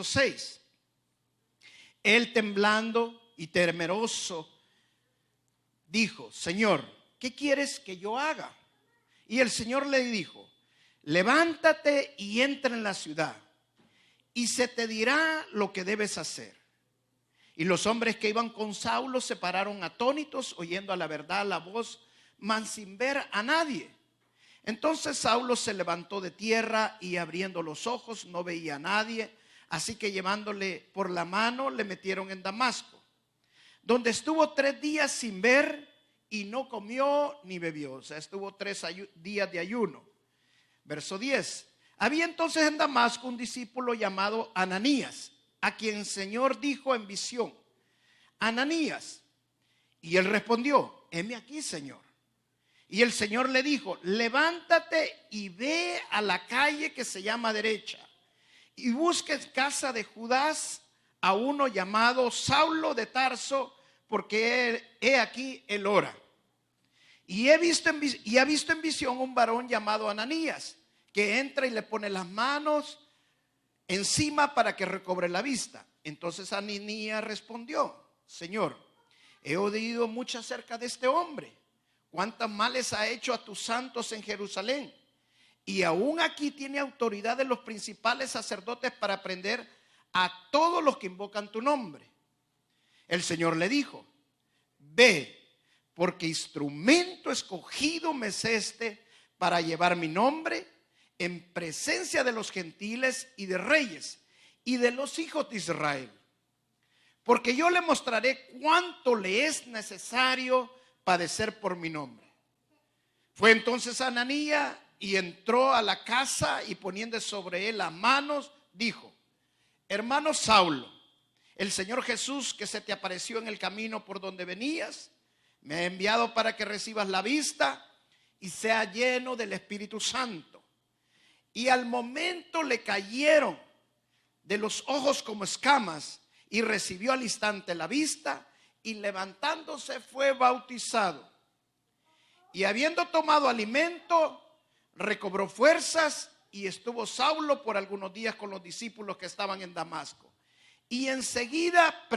6. Él, temblando y temeroso, dijo: Señor, ¿qué quieres que yo haga? Y el Señor le dijo: levántate y entra en la ciudad, y se te dirá lo que debes hacer. Y los hombres que iban con Saulo se pararon atónitos, oyendo a la verdad la voz, mas sin ver a nadie. Entonces Saulo se levantó de tierra y abriendo los ojos no veía a nadie. Así que llevándole por la mano le metieron en Damasco, donde estuvo 3 días sin ver y no comió ni bebió. O sea, estuvo 3 días de ayuno. Verso 10. Había entonces en Damasco un discípulo llamado Ananías, a quien el Señor dijo en visión: Ananías. Y él respondió: heme aquí, Señor. Y el Señor le dijo: levántate y ve a la calle que se llama Derecha, y busca en casa de Judas a uno llamado Saulo de Tarso, porque he aquí él ora. Y ha visto en visión un varón llamado Ananías, que entra y le pone las manos encima para que recobre la vista. Entonces Ananías respondió: Señor, he oído mucho acerca de este hombre, cuántos males ha hecho a tus santos en Jerusalén, y aún aquí tiene autoridad de los principales sacerdotes para prender a todos los que invocan tu nombre. El Señor le dijo: ve, porque instrumento escogido me es este para llevar mi nombre en presencia de los gentiles y de reyes y de los hijos de Israel. Porque yo le mostraré cuánto le es necesario padecer por mi nombre. Fue entonces Ananías y entró a la casa, y poniendo sobre él las manos, dijo: hermano Saulo, el Señor Jesús, que se te apareció en el camino por donde venías, me ha enviado para que recibas la vista y sea lleno del Espíritu Santo. Y al momento le cayeron de los ojos como escamas, y recibió al instante la vista, y levantándose fue bautizado. Y habiendo tomado alimento, recobró fuerzas, y estuvo Saulo por algunos días con los discípulos que estaban en Damasco. Y enseguida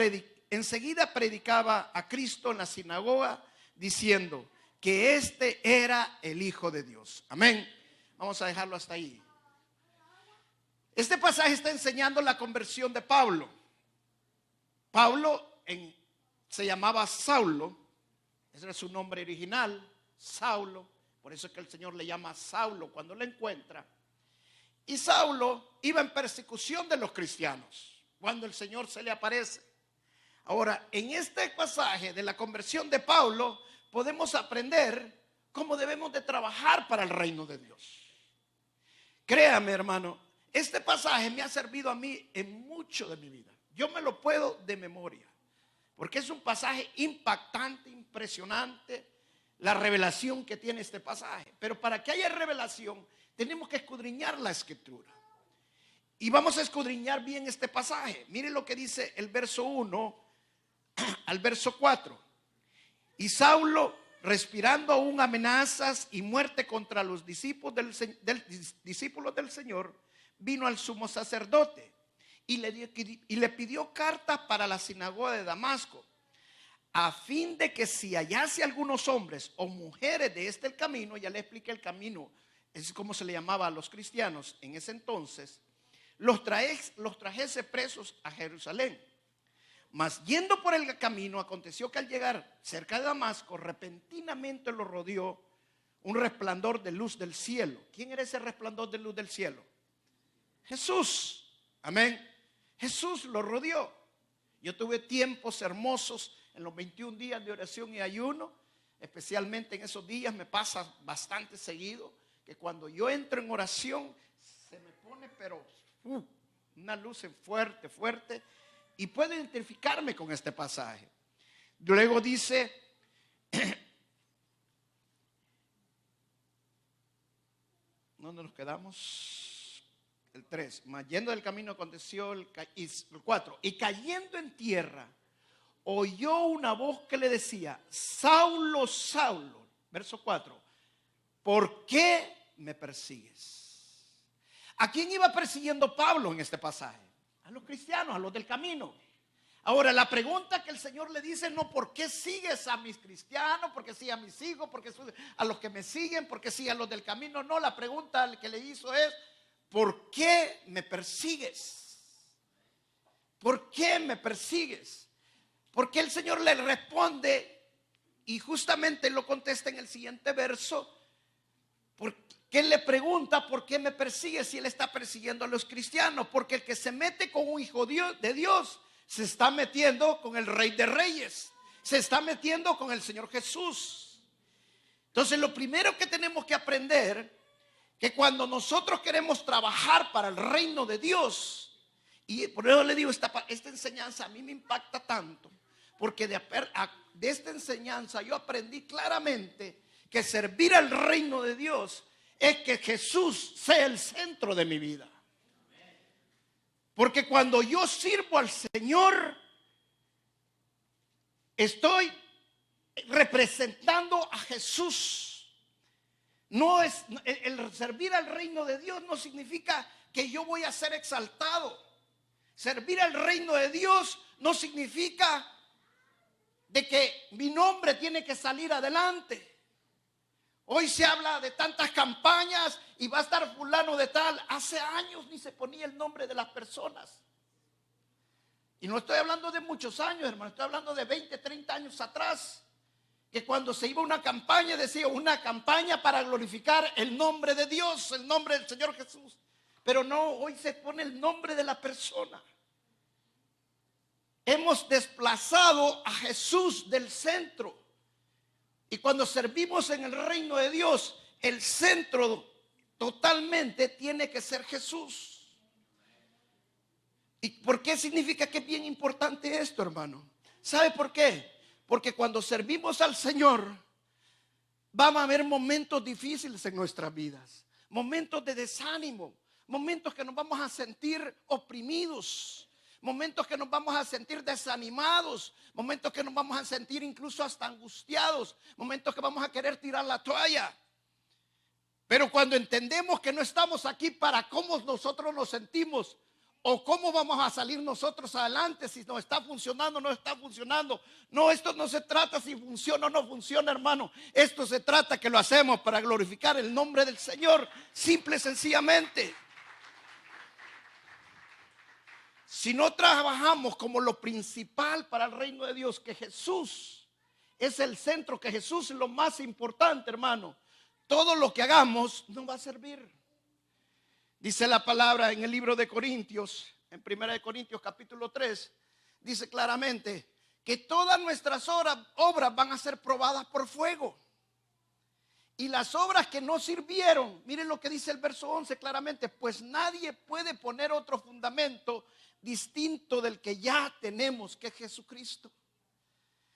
predicaba a Cristo en la sinagoga, diciendo que este era el Hijo de Dios. Amén. Vamos a dejarlo hasta ahí. Este pasaje está enseñando la conversión de Pablo. Pablo se llamaba Saulo, ese era su nombre original, Saulo. Por eso es que el Señor le llama Saulo cuando lo encuentra. Y Saulo iba en persecución de los cristianos cuando el Señor se le aparece. Ahora, en este pasaje de la conversión de Pablo podemos aprender cómo debemos de trabajar para el reino de Dios. Créame, hermano, este pasaje me ha servido a mí en mucho de mi vida. Yo me lo puedo de memoria, porque es un pasaje impactante, impresionante, la revelación que tiene este pasaje. Pero para que haya revelación tenemos que escudriñar la Escritura. Y vamos a escudriñar bien este pasaje. Mire lo que dice el verso 1 al verso 4. Y Saulo, respirando aún amenazas y muerte contra los discípulos del Señor, vino al sumo sacerdote y le pidió cartas para la sinagoga de Damasco, a fin de que si hallase algunos hombres o mujeres de el camino. Ya le expliqué el camino, es como se le llamaba a los cristianos en ese entonces, los trajese presos a Jerusalén. Mas yendo por el camino, aconteció que al llegar cerca de Damasco, repentinamente lo rodeó un resplandor de luz del cielo. ¿Quién era ese resplandor de luz del cielo? Jesús. Amén. Jesús lo rodeó. Yo tuve tiempos hermosos en los 21 días de oración y ayuno. Especialmente en esos días me pasa bastante seguido que cuando yo entro en oración se me pone una luz fuerte, fuerte, y puedo identificarme con este pasaje. Luego dice ¿dónde nos quedamos? El 3. Mas yendo del camino aconteció el 4. Y cayendo en tierra, oyó una voz que le decía: Saulo, Saulo. Verso 4. ¿Por qué me persigues? ¿A quién iba persiguiendo Pablo en este pasaje? A los cristianos, a los del camino. Ahora, la pregunta que el Señor le dice, no, ¿por qué sigues a mis cristianos? ¿Por qué sigues a mis hijos? ¿Por qué a los que me siguen? ¿Por qué sigues a los del camino? No, la pregunta que le hizo es, ¿por qué me persigues? ¿Por qué me persigues? Porque el Señor le responde, y justamente lo contesta en el siguiente verso, porque él le pregunta, ¿por qué me persigues si él está persiguiendo a los cristianos? Porque el que se mete con un hijo de Dios se está metiendo con el Rey de Reyes, se está metiendo con el Señor Jesús. Entonces, lo primero que tenemos que aprender, que cuando nosotros queremos trabajar para el reino de Dios, y por eso le digo, esta enseñanza a mí me impacta tanto, porque de esta enseñanza yo aprendí claramente que servir al reino de Dios es que Jesús sea el centro de mi vida. Porque cuando yo sirvo al Señor, estoy representando a Jesús. No es el servir al reino de Dios no significa que yo voy a ser exaltado. Servir al reino de Dios no significa de que mi nombre tiene que salir adelante. Hoy se habla de tantas campañas y va a estar fulano de tal. Hace años ni se ponía el nombre de las personas. Y no estoy hablando de muchos años, hermano. Estoy hablando de 20, 30 años atrás. Que cuando se iba a una campaña decía una campaña para glorificar el nombre de Dios, el nombre del Señor Jesús. Pero no, hoy se pone el nombre de la persona. Hemos desplazado a Jesús del centro. Y cuando servimos en el reino de Dios, el centro totalmente tiene que ser Jesús. ¿Y por qué significa que es bien importante esto, hermano? ¿Sabe por qué? Porque cuando servimos al Señor, vamos a haber momentos difíciles en nuestras vidas, momentos de desánimo, momentos que nos vamos a sentir oprimidos, momentos que nos vamos a sentir desanimados, momentos que nos vamos a sentir incluso hasta angustiados, momentos que vamos a querer tirar la toalla. Pero cuando entendemos que no estamos aquí para cómo nosotros nos sentimos o cómo vamos a salir nosotros adelante, si nos está funcionando o no está funcionando. No, esto no se trata si funciona o no funciona, hermano. Esto se trata que lo hacemos para glorificar el nombre del Señor, simple y sencillamente. Si no trabajamos como lo principal para el reino de Dios, que Jesús es el centro, que Jesús es lo más importante, hermano, todo lo que hagamos no va a servir. Dice la palabra en el libro de Corintios, en 1 Corintios capítulo 3, dice claramente que todas nuestras obras van a ser probadas por fuego. Y las obras que no sirvieron, miren lo que dice el verso 11 claramente, pues nadie puede poner otro fundamento distinto del que ya tenemos, que es Jesucristo.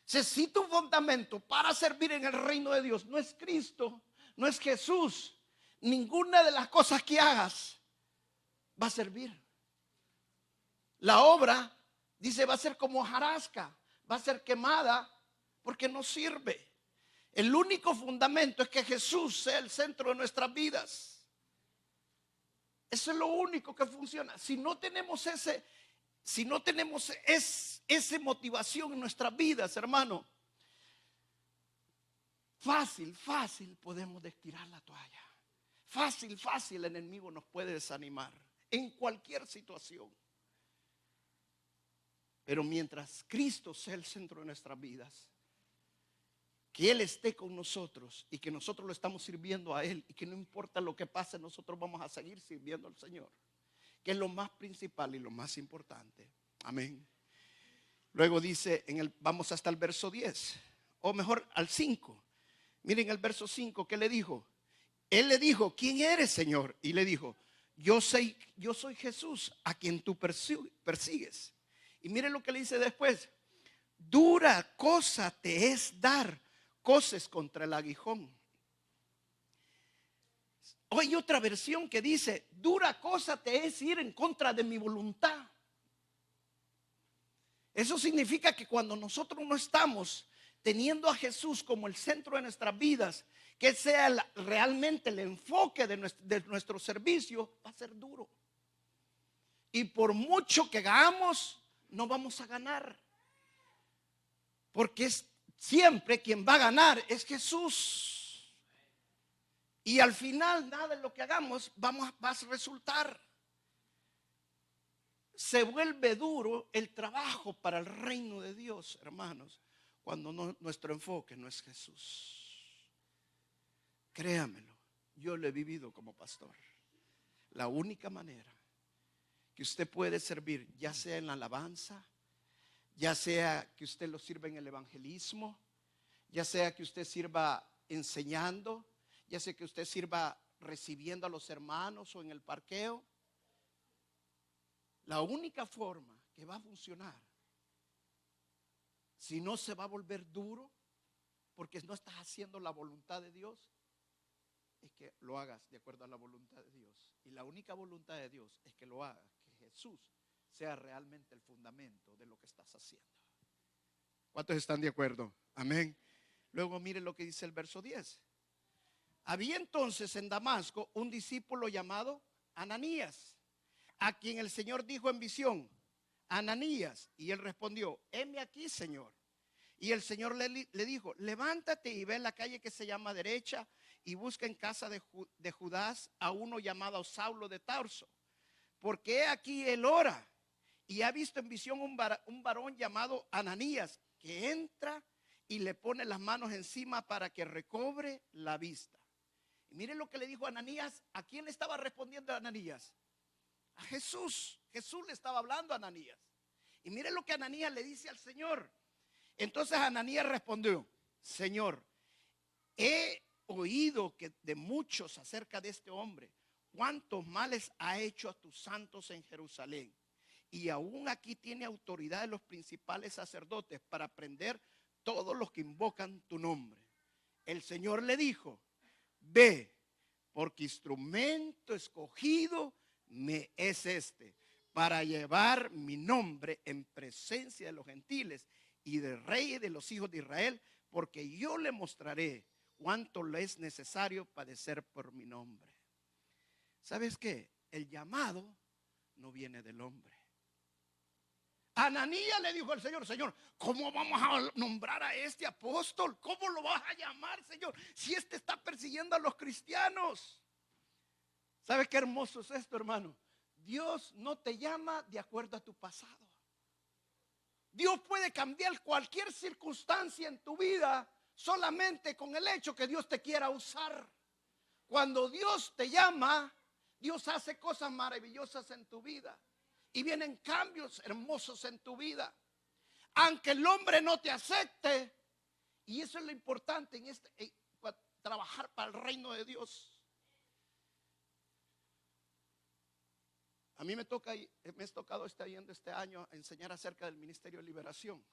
Si tu fundamento para servir en el reino de Dios no es Cristo, no es Jesús, ninguna de las cosas que hagas va a servir. La obra, dice, va a ser como hojarasca, va a ser quemada porque no sirve. El único fundamento es que Jesús sea el centro de nuestras vidas. Eso es lo único que funciona. Si no tenemos esa motivación en nuestras vidas, hermano, fácil podemos tirar la toalla. Fácil el enemigo nos puede desanimar en cualquier situación. Pero mientras Cristo sea el centro de nuestras vidas, que Él esté con nosotros y que nosotros lo estamos sirviendo a Él y que no importa lo que pase, nosotros vamos a seguir sirviendo al Señor, que es lo más principal y lo más importante. Amén. Luego dice, vamos hasta el verso 10, o mejor al 5. Miren el verso 5, ¿qué le dijo? Él le dijo, ¿quién eres, Señor? Y le dijo, yo soy Jesús, a quien tú persigues. Y miren lo que le dice después, dura cosa te es dar coces contra el aguijón. Hay otra versión que dice, dura cosa te es ir en contra de mi voluntad. Eso significa que cuando nosotros no estamos teniendo a Jesús como el centro de nuestras vidas, que sea realmente el enfoque de nuestro servicio, va a ser duro. Y por mucho que hagamos, no vamos a ganar. Porque siempre quien va a ganar es Jesús. Y al final nada de lo que hagamos va a resultar. Se vuelve duro el trabajo para el reino de Dios, hermanos, cuando nuestro enfoque no es Jesús. Créamelo, yo lo he vivido como pastor. La única manera que usted puede servir, ya sea en la alabanza, ya sea que usted lo sirva en el evangelismo, ya sea que usted sirva enseñando, ya sea que usted sirva recibiendo a los hermanos o en el parqueo, la única forma que va a funcionar, si no se va a volver duro, porque no estás haciendo la voluntad de Dios, es que lo hagas de acuerdo a la voluntad de Dios. Y la única voluntad de Dios es que lo hagas, que Jesús sea realmente el fundamento de lo que estás haciendo. ¿Cuántos están de acuerdo? Amén. Luego mire lo que dice el verso 10. Había entonces en Damasco un discípulo llamado Ananías, a quien el Señor dijo en visión: Ananías. Y él respondió: heme aquí, Señor. Y el Señor le dijo: levántate y ve en la calle que se llama Derecha y busca en casa de Judas a uno llamado Saulo de Tarso, porque he aquí él ora y ha visto en visión un varón llamado Ananías, que entra y le pone las manos encima para que recobre la vista. Y miren lo que le dijo Ananías. ¿A quién le estaba respondiendo Ananías? A Jesús. Jesús le estaba hablando a Ananías. Y miren lo que Ananías le dice al Señor. Entonces Ananías respondió: Señor, he oído que de muchos acerca de este hombre, cuántos males ha hecho a tus santos en Jerusalén. Y aún aquí tiene autoridad de los principales sacerdotes para prender todos los que invocan tu nombre. El Señor le dijo: ve, porque instrumento escogido me es este, para llevar mi nombre en presencia de los gentiles y del rey de los hijos de Israel, porque yo le mostraré cuánto le es necesario padecer por mi nombre. ¿Sabes qué? El llamado no viene del hombre. Ananías le dijo al Señor: Señor, ¿cómo vamos a nombrar a este apóstol? ¿Cómo lo vas a llamar, Señor, si este está persiguiendo a los cristianos? ¿Sabes qué hermoso es esto, hermano? Dios no te llama de acuerdo a tu pasado. Dios puede cambiar cualquier circunstancia en tu vida solamente con el hecho que Dios te quiera usar. Cuando Dios te llama, Dios hace cosas maravillosas en tu vida y vienen cambios hermosos en tu vida. Aunque el hombre no te acepte, y eso es lo importante en trabajar para el reino de Dios. A mí me ha tocado estar yendo este año a enseñar acerca del ministerio de liberación.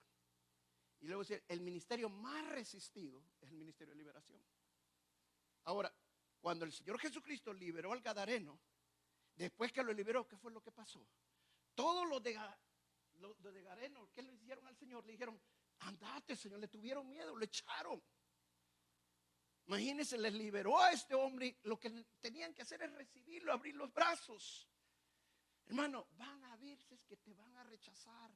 Y luego decir, el ministerio más resistido es el ministerio de liberación. Ahora, cuando el Señor Jesucristo liberó al gadareno, después que lo liberó, ¿qué fue lo que pasó? Todos los de Gadareno, ¿qué le hicieron al Señor? Le dijeron: andate, Señor. Le tuvieron miedo, lo echaron. Imagínense, les liberó a este hombre. Lo que tenían que hacer es recibirlo, abrir los brazos. Hermano, van a veces que te van a rechazar.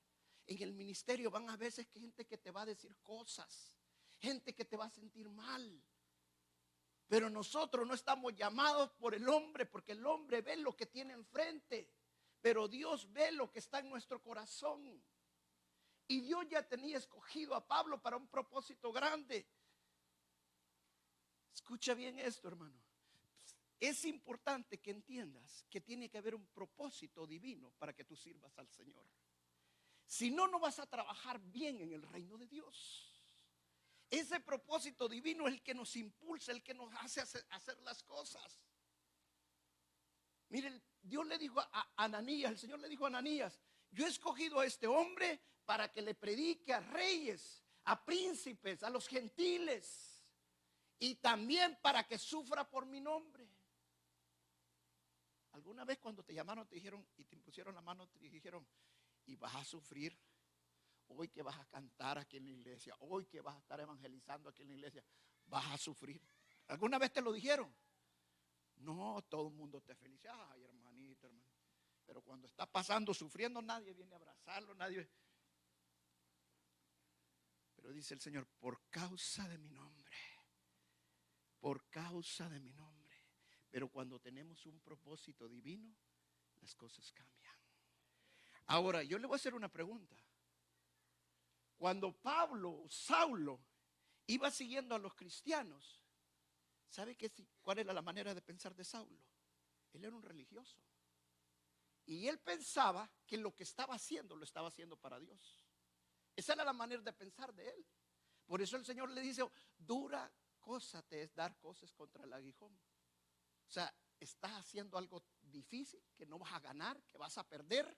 En el ministerio van a veces que gente que te va a decir cosas, gente que te va a sentir mal. Pero nosotros no estamos llamados por el hombre, porque el hombre ve lo que tiene enfrente, pero Dios ve lo que está en nuestro corazón. Y Dios ya tenía escogido a Pablo para un propósito grande. Escucha bien esto, hermano. Es importante que entiendas que tiene que haber un propósito divino para que tú sirvas al Señor. Si no, no vas a trabajar bien en el reino de Dios. Ese propósito divino es el que nos impulsa, el que nos hace hacer las cosas. Miren, Dios le dijo a Ananías, el Señor le dijo a Ananías: yo he escogido a este hombre para que le predique a reyes, a príncipes, a los gentiles, y también para que sufra por mi nombre. ¿Alguna vez cuando te llamaron, te dijeron y te impusieron la mano, te dijeron: y vas a sufrir? Hoy que vas a cantar aquí en la iglesia, hoy que vas a estar evangelizando aquí en la iglesia, vas a sufrir. ¿Alguna vez te lo dijeron? No, todo el mundo te felicita. Ay, hermanito, hermano. Pero cuando está pasando, sufriendo, nadie viene a abrazarlo, nadie. Pero dice el Señor, por causa de mi nombre, por causa de mi nombre. Pero cuando tenemos un propósito divino, las cosas cambian. Ahora, yo le voy a hacer una pregunta. Cuando Saulo, iba siguiendo a los cristianos, ¿sabe cuál era la manera de pensar de Saulo? Él era un religioso. Y él pensaba que lo que estaba haciendo, lo estaba haciendo para Dios. Esa era la manera de pensar de él. Por eso el Señor le dice, dura cosa te es dar cosas contra el aguijón. O sea, estás haciendo algo difícil, que no vas a ganar, que vas a perder.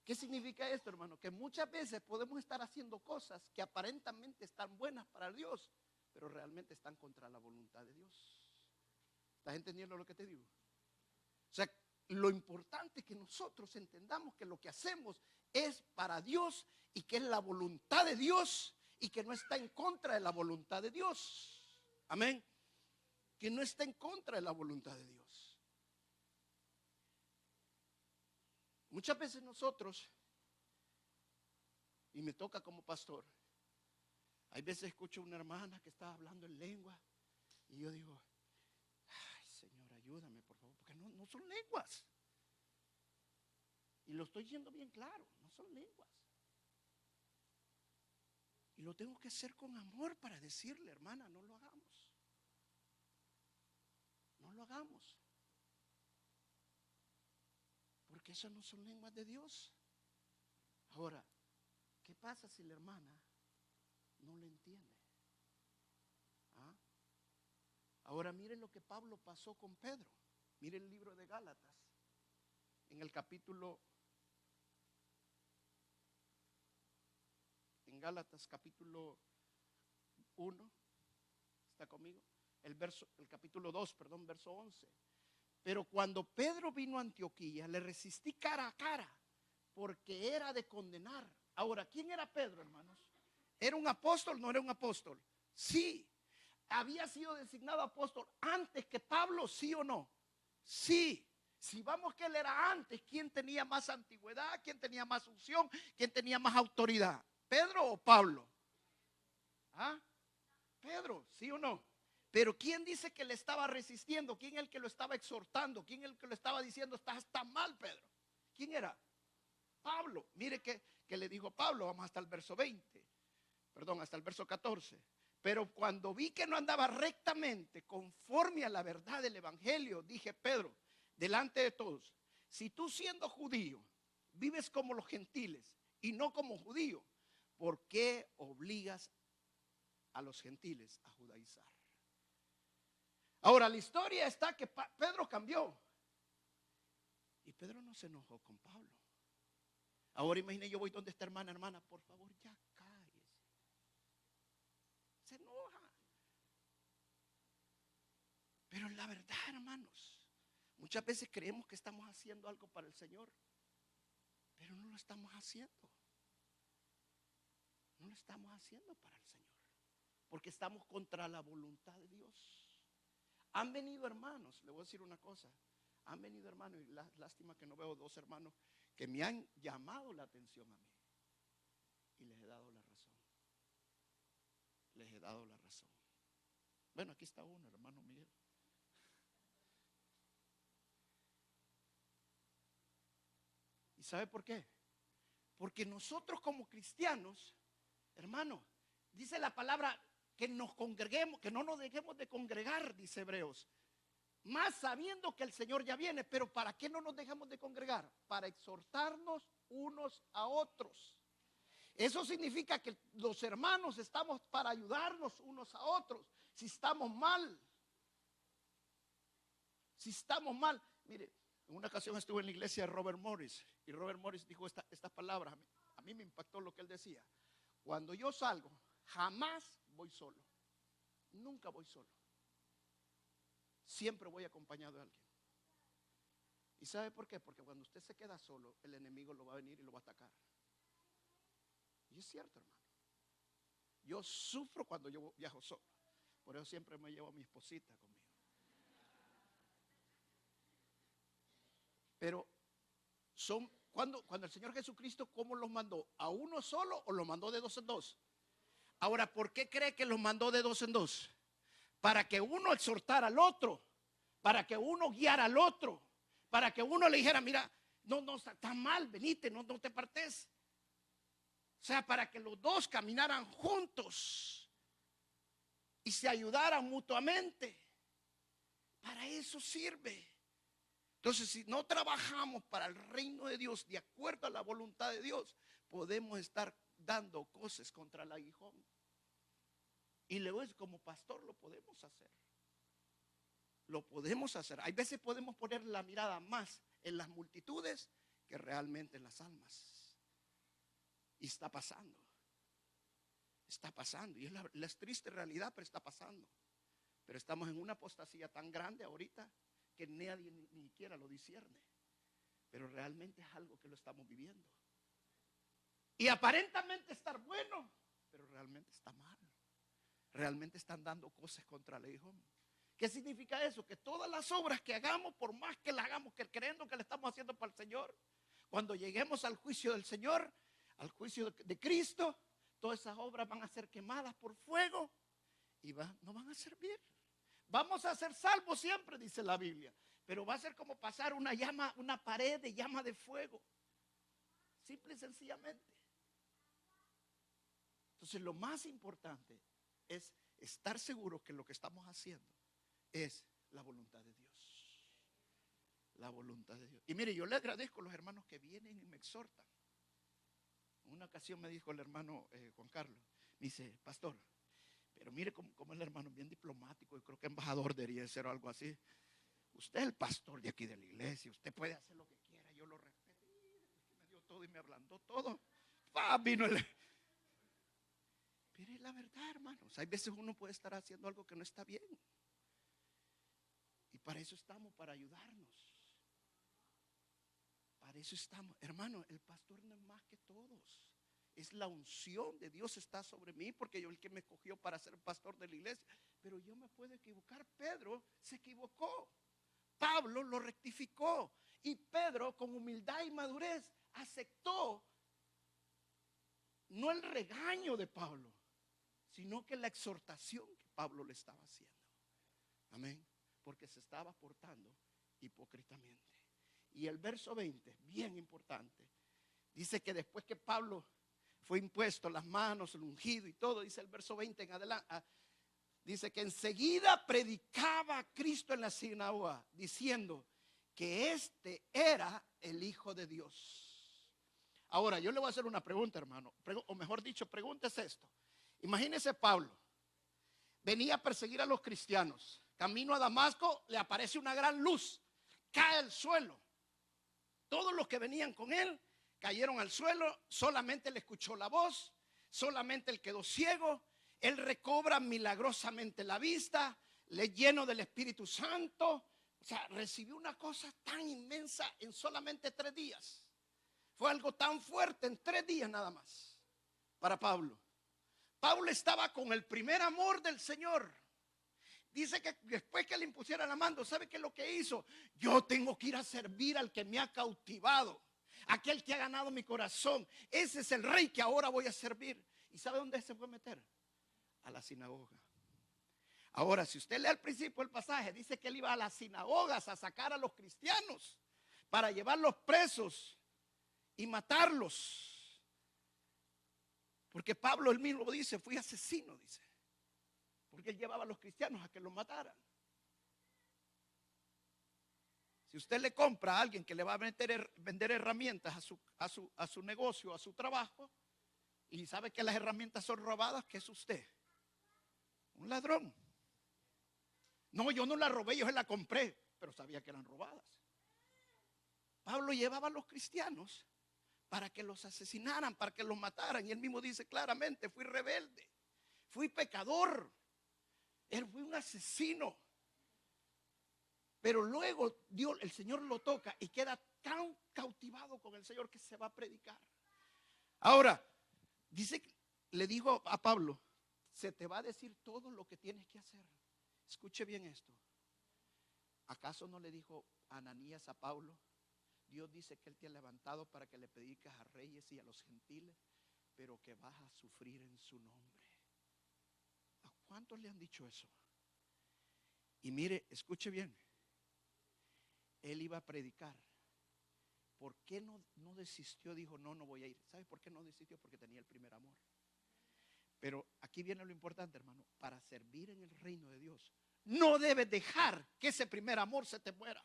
¿Qué significa esto, hermano? Que muchas veces podemos estar haciendo cosas que aparentemente están buenas para Dios, pero realmente están contra la voluntad de Dios. ¿Estás entendiendo lo que te digo? O sea, lo importante es que nosotros entendamos que lo que hacemos es para Dios y que es la voluntad de Dios y que no está en contra de la voluntad de Dios. Amén. Que no está en contra de la voluntad de Dios. Muchas veces nosotros, y me toca como pastor, hay veces escucho a una hermana que está hablando en lengua y yo digo, ay Señor, ayúdame por favor, porque no son lenguas. Y lo estoy diciendo bien claro, no son lenguas. Y lo tengo que hacer con amor para decirle, hermana, no lo hagamos. No lo hagamos. Porque esas no son lenguas de Dios. Ahora, ¿qué pasa si la hermana no le entiende? ¿Ah? Ahora miren lo que Pablo pasó con Pedro. Miren el libro de Gálatas. En el capítulo, en Gálatas capítulo 1, ¿está conmigo? El capítulo 2, perdón, verso 11. Pero cuando Pedro vino a Antioquía, le resistí cara a cara, porque era de condenar. Ahora, ¿quién era Pedro, hermanos? ¿Era un apóstol? ¿No era un apóstol? Sí. ¿Había sido designado apóstol antes que Pablo? ¿Sí o no? Sí. Si vamos que él era antes, ¿quién tenía más antigüedad? ¿Quién tenía más unción? ¿Quién tenía más autoridad? ¿Pedro o Pablo? ¿Ah? Pedro, ¿sí o no? Pero ¿quién dice que le estaba resistiendo? ¿Quién es el que lo estaba exhortando? ¿Quién es el que lo estaba diciendo, estás tan mal, Pedro? ¿Quién era? Pablo. Mire que le dijo Pablo, vamos hasta el verso 20, perdón, hasta el verso 14. Pero cuando vi que no andaba rectamente conforme a la verdad del evangelio, dije, Pedro, delante de todos, si tú siendo judío vives como los gentiles y no como judío, ¿por qué obligas a los gentiles a judaizar? Ahora la historia está que Pedro cambió y Pedro no se enojó con Pablo. Ahora imagine, yo voy donde está hermana, por favor ya cállese. Se enoja. Pero la verdad, hermanos, muchas veces creemos que estamos haciendo algo para el Señor, pero no lo estamos haciendo. No lo estamos haciendo para el Señor, porque estamos contra la voluntad de Dios. Han venido hermanos, le voy a decir una cosa, han venido hermanos, y lástima que no veo dos hermanos que me han llamado la atención a mí. Y les he dado la razón. Les he dado la razón. Bueno, aquí está uno, hermano Miguel. ¿Y sabe por qué? Porque nosotros como cristianos, hermano, dice la palabra que nos congreguemos, que no nos dejemos de congregar, dice Hebreos. Más sabiendo que el Señor ya viene. Pero ¿para qué no nos dejamos de congregar? Para exhortarnos unos a otros. Eso significa que los hermanos estamos para ayudarnos unos a otros. Si estamos mal, mire, en una ocasión estuve en la iglesia de Robert Morris, y Robert Morris dijo estas palabras. A mí me impactó lo que él decía. Cuando yo salgo, jamás voy solo. Nunca voy solo. Siempre voy acompañado de alguien. ¿Y sabe por qué? Porque cuando usted se queda solo, el enemigo lo va a venir y lo va a atacar. Y es cierto, hermano. Yo sufro cuando yo viajo solo. Por eso siempre me llevo a mi esposita conmigo. Pero cuando el Señor Jesucristo, ¿cómo los mandó? ¿A uno solo o los mandó de dos en dos? Ahora, ¿por qué cree que los mandó de dos en dos? Para que uno exhortara al otro, para que uno guiara al otro, para que uno le dijera, mira, no, está mal, venite, no te partes. O sea, para que los dos caminaran juntos y se ayudaran mutuamente. Para eso sirve. Entonces, si no trabajamos para el reino de Dios de acuerdo a la voluntad de Dios, podemos estar dando cosas contra el aguijón. Y luego, como pastor, lo podemos hacer. Lo podemos hacer. Hay veces podemos poner la mirada más en las multitudes que realmente en las almas. Y está pasando. Está pasando. Y es la triste realidad, pero está pasando. Pero estamos en una apostasía tan grande ahorita que nadie ni siquiera lo discierne. Pero realmente es algo que lo estamos viviendo. Y aparentemente estar bueno, pero realmente está mal. Realmente están dando cosas contra el hijo. ¿Qué significa eso? Que todas las obras que hagamos, por más que las hagamos, que creyendo que las estamos haciendo para el Señor, cuando lleguemos al juicio del Señor, al juicio de Cristo, todas esas obras van a ser quemadas por fuego y no van a servir. Vamos a ser salvos siempre, dice la Biblia, pero va a ser como pasar una llama, una pared de llama de fuego. Simple y sencillamente. Entonces, lo más importante es estar seguros que lo que estamos haciendo es la voluntad de Dios. La voluntad de Dios. Y mire, yo le agradezco a los hermanos que vienen y me exhortan. En una ocasión me dijo el hermano Juan Carlos, me dice, pastor, pero mire cómo el hermano, bien diplomático, yo creo que embajador debería ser o algo así. Usted es el pastor de aquí de la iglesia, usted puede hacer lo que quiera, yo lo respeto. Y después que me dio todo y me ablandó todo, vino el... Pero es la verdad, hermanos. Hay veces uno puede estar haciendo algo que no está bien. Y para eso estamos, para ayudarnos. Para eso estamos. Hermano, el pastor no es más que todos. Es la unción de Dios está sobre mí, porque yo el que me escogió para ser pastor de la iglesia. Pero yo me puedo equivocar. Pedro se equivocó. Pablo lo rectificó. Y Pedro, con humildad y madurez, aceptó no el regaño de Pablo, sino que la exhortación que Pablo le estaba haciendo. Amén. Porque se estaba portando hipócritamente. Y el verso 20, bien importante, dice que después que Pablo fue impuesto las manos, el ungido y todo, dice el verso 20 en adelante, dice que enseguida predicaba a Cristo en la sinagoga, diciendo que este era el Hijo de Dios. Ahora, yo le voy a hacer una pregunta, hermano, o mejor dicho, pregunta es esto. Imagínese Pablo, venía a perseguir a los cristianos, camino a Damasco, le aparece una gran luz, cae al suelo. Todos los que venían con él cayeron al suelo, solamente le escuchó la voz, solamente él quedó ciego, él recobra milagrosamente la vista, le lleno del Espíritu Santo, o sea, recibió una cosa tan inmensa en solamente 3 días. Fue algo tan fuerte en 3 días nada más para Pablo. Pablo estaba con el primer amor del Señor. Dice que después que le impusieran la mano, ¿sabe qué es lo que hizo? Yo tengo que ir a servir al que me ha cautivado, aquel que ha ganado mi corazón. Ese es el rey que ahora voy a servir. ¿Y sabe dónde se fue a meter? A la sinagoga. Ahora, si usted lee al principio el pasaje, dice que él iba a las sinagogas a sacar a los cristianos para llevarlos presos y matarlos. Porque Pablo él mismo dice, fui asesino, dice. Porque él llevaba a los cristianos a que los mataran. Si usted le compra a alguien que le va a vender herramientas a su negocio, a su trabajo, y sabe que las herramientas son robadas, ¿qué es usted? Un ladrón. No, yo no la robé, yo se la compré, pero sabía que eran robadas. Pablo llevaba a los cristianos para que los asesinaran, para que los mataran. Y él mismo dice claramente, fui rebelde, fui pecador, él fue un asesino. Pero luego el Señor lo toca y queda tan cautivado con el Señor que se va a predicar. Ahora, dice, le dijo a Pablo, se te va a decir todo lo que tienes que hacer. Escuche bien esto. ¿Acaso no le dijo Ananías a Pablo? Dios dice que Él te ha levantado para que le prediques a reyes y a los gentiles, pero que vas a sufrir en su nombre. ¿A cuántos le han dicho eso? Y mire, escuche bien. Él iba a predicar. ¿Por qué no desistió? Dijo, no voy a ir. ¿Sabe por qué no desistió? Porque tenía el primer amor. Pero aquí viene lo importante, hermano. Para servir en el reino de Dios, no debes dejar que ese primer amor se te muera.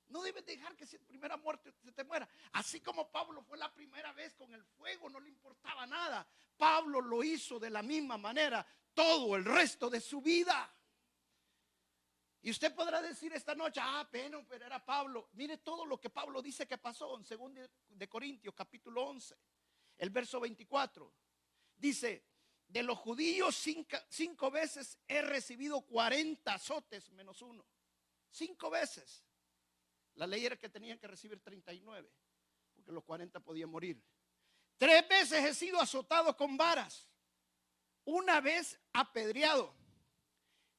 No debes dejar que ese primer amor se te muera. Así como Pablo fue la primera vez con el fuego, no le importaba nada. Pablo lo hizo de la misma manera todo el resto de su vida. Y usted podrá decir esta noche, pero era Pablo. Mire todo lo que Pablo dice que pasó en 2 de Corintios capítulo 11, el verso 24. Dice, de los judíos 5 veces he recibido 40 azotes menos 1. 5 veces. La ley era que tenían que recibir 39, porque los 40 podían morir. 3 veces he sido azotado con varas. 1 vez apedreado.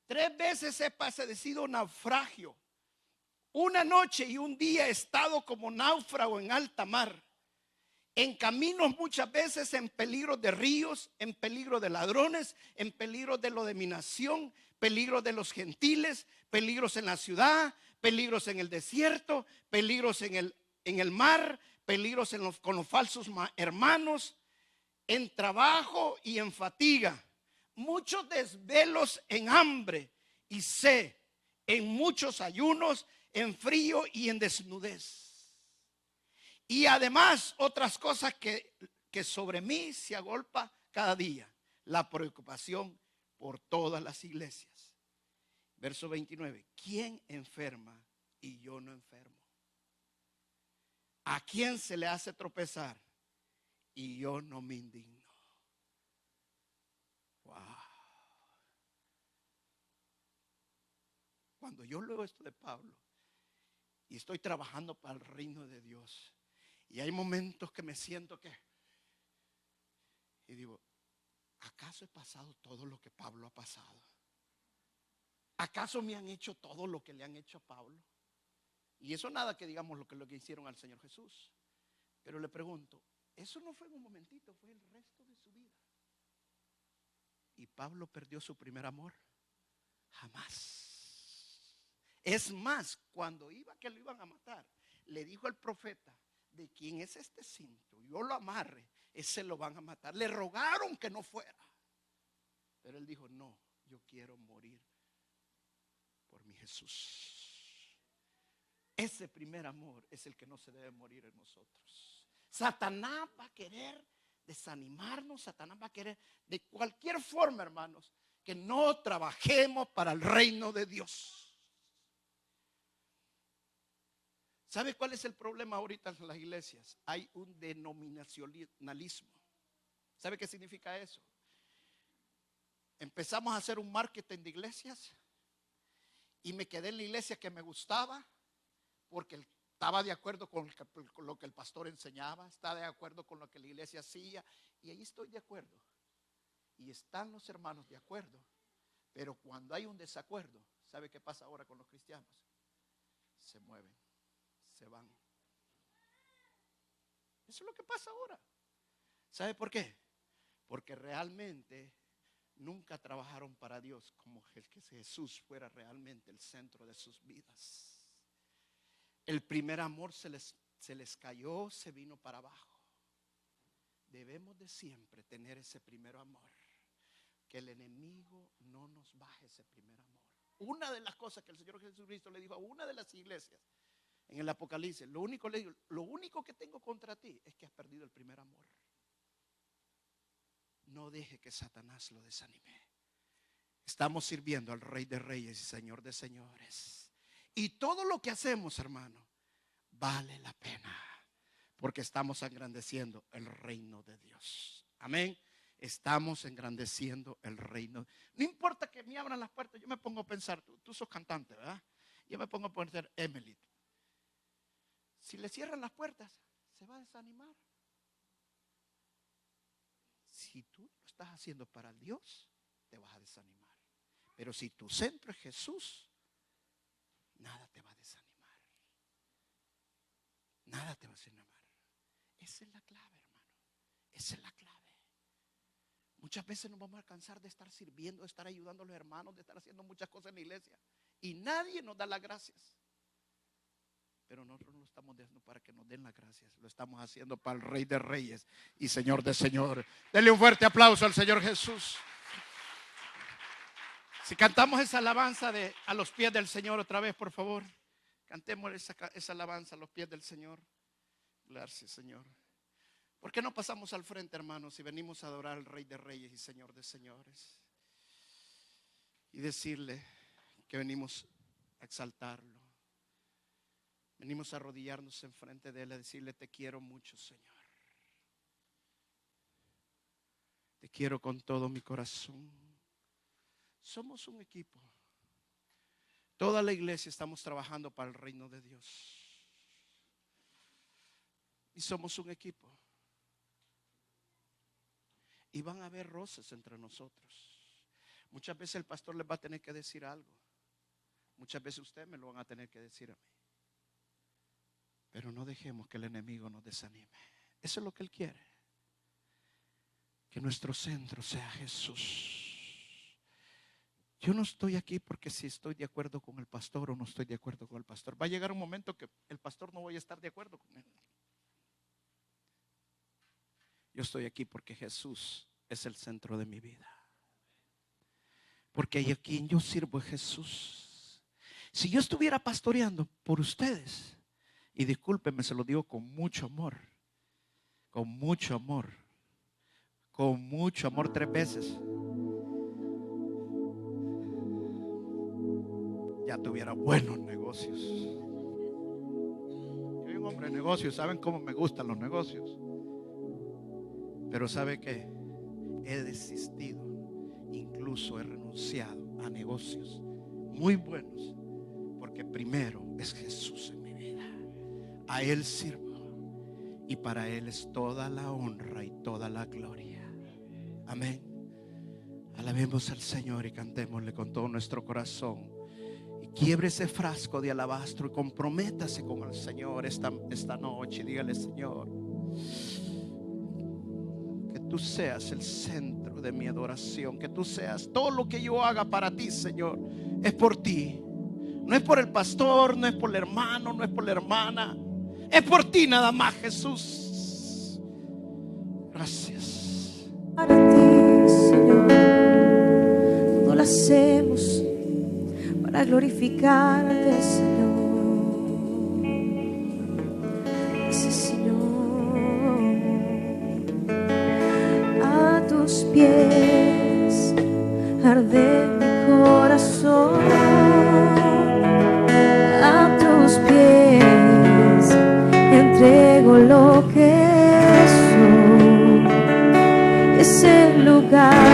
3 veces he padecido naufragio. 1 noche y 1 día he estado como náufrago en alta mar. En caminos muchas veces en peligro de ríos, en peligro de ladrones, en peligro de lo de mi nación, peligro de los gentiles, peligros en la ciudad, peligros en el desierto, peligros en el mar, peligros con los falsos hermanos, en trabajo y en fatiga, muchos desvelos en hambre y sed, en muchos ayunos, en frío y en desnudez. Y además otras cosas que sobre mí se agolpa cada día, la preocupación por todas las iglesias. Verso 29, ¿quién enferma y yo no enfermo? ¿A quién se le hace tropezar y yo no me indigno? Wow. Cuando yo leo esto de Pablo y estoy trabajando para el reino de Dios, y hay momentos que me siento y digo, ¿acaso he pasado todo lo que Pablo ha pasado? ¿Acaso me han hecho todo lo que le han hecho a Pablo? Y eso nada que digamos lo que hicieron al Señor Jesús. Pero le pregunto, eso no fue en un momentito, fue el resto de su vida. ¿Y Pablo perdió su primer amor? Jamás. Es más, cuando iba que lo iban a matar, le dijo el profeta, de quién es este cinto, yo lo amarre, ese lo van a matar. Le rogaron que no fuera, pero él dijo, no, yo quiero morir por mi Jesús. Ese primer amor es el que no se debe morir en nosotros. Satanás va a querer desanimarnos, Satanás va a querer de cualquier forma, hermanos, que no trabajemos para el reino de Dios. ¿Sabe cuál es el problema ahorita en las iglesias? Hay un denominacionalismo. ¿Sabe qué significa eso? Empezamos a hacer un marketing de iglesias y me quedé en la iglesia que me gustaba porque estaba de acuerdo con lo que el pastor enseñaba, estaba de acuerdo con lo que la iglesia hacía, y ahí estoy de acuerdo. Y están los hermanos de acuerdo, pero cuando hay un desacuerdo, ¿sabe qué pasa ahora con los cristianos? Se mueven, se van. Eso es lo que pasa ahora. ¿Sabe por qué? Porque realmente nunca trabajaron para Dios como que Jesús fuera realmente el centro de sus vidas. El primer amor se les cayó, se vino para abajo. Debemos de siempre tener ese primer amor. Que el enemigo no nos baje ese primer amor. Una de las cosas que el Señor Jesucristo le dijo a una de las iglesias en el Apocalipsis, lo único que tengo contra ti es que has perdido el primer amor. No deje que Satanás lo desanime. Estamos sirviendo al Rey de Reyes y Señor de Señores. Y todo lo que hacemos, hermano, vale la pena, porque estamos engrandeciendo el reino de Dios. Amén. Estamos engrandeciendo el reino. No importa que me abran las puertas, yo me pongo a pensar, tú sos cantante, ¿verdad? Yo me pongo a pensar, Emily, si le cierran las puertas, se va a desanimar. Si tú lo estás haciendo para Dios, te vas a desanimar. Pero si tu centro es Jesús, nada te va a desanimar. nada te va a hacer amar. Esa es la clave, hermano. Esa es la clave. Muchas veces nos vamos a cansar de estar sirviendo, de estar ayudando a los hermanos, de estar haciendo muchas cosas en la iglesia y nadie nos da las gracias. Pero nosotros no lo estamos haciendo para que nos den las gracias, lo estamos haciendo para el Rey de Reyes y Señor de Señores. Denle un fuerte aplauso al Señor Jesús. Si cantamos esa alabanza de a los pies del Señor otra vez, por favor. Cantemos esa alabanza a los pies del Señor. Gracias, Señor. ¿Por qué no pasamos al frente, hermanos, y venimos a adorar al Rey de Reyes y Señor de Señores? Y decirle que venimos a exaltarlo. Venimos a arrodillarnos enfrente de Él, a decirle: te quiero mucho, Señor. Te quiero con todo mi corazón. Somos un equipo. Toda la iglesia estamos trabajando para el reino de Dios. Y somos un equipo. Y van a haber roces entre nosotros. Muchas veces el pastor les va a tener que decir algo. Muchas veces ustedes me lo van a tener que decir a mí. Pero no dejemos que el enemigo nos desanime. Eso es lo que él quiere. Que nuestro centro sea Jesús. Yo no estoy aquí porque si estoy de acuerdo con el pastor o no estoy de acuerdo con el pastor. Va a llegar un momento que el pastor no voy a estar de acuerdo con él. Yo estoy aquí porque Jesús es el centro de mi vida. Porque a quien yo sirvo es Jesús. Si yo estuviera pastoreando por ustedes, y discúlpenme, se lo digo con mucho amor, con mucho amor, con mucho amor 3 veces, ya tuviera buenos negocios. Yo soy un hombre de negocios, saben cómo me gustan los negocios. Pero ¿sabe qué? He desistido, incluso he renunciado a negocios muy buenos, porque primero es Jesús en mi vida. A Él sirvo y para Él es toda la honra y toda la gloria. Amén. Alabemos al Señor y cantémosle con todo nuestro corazón. Y quiebre ese frasco de alabastro y comprométase con el Señor esta noche. Y dígale: Señor, que tú seas el centro de mi adoración, que tú seas todo lo que yo haga para ti, Señor, es por ti. No es por el pastor, no es por el hermano, no es por la hermana, es por ti nada más, Jesús. Gracias. Para ti, Señor, todo lo hacemos para glorificarte, Señor. Gracias, Señor. A tus pies arde mi corazón. A tus pies entrego lo que soy. Es el lugar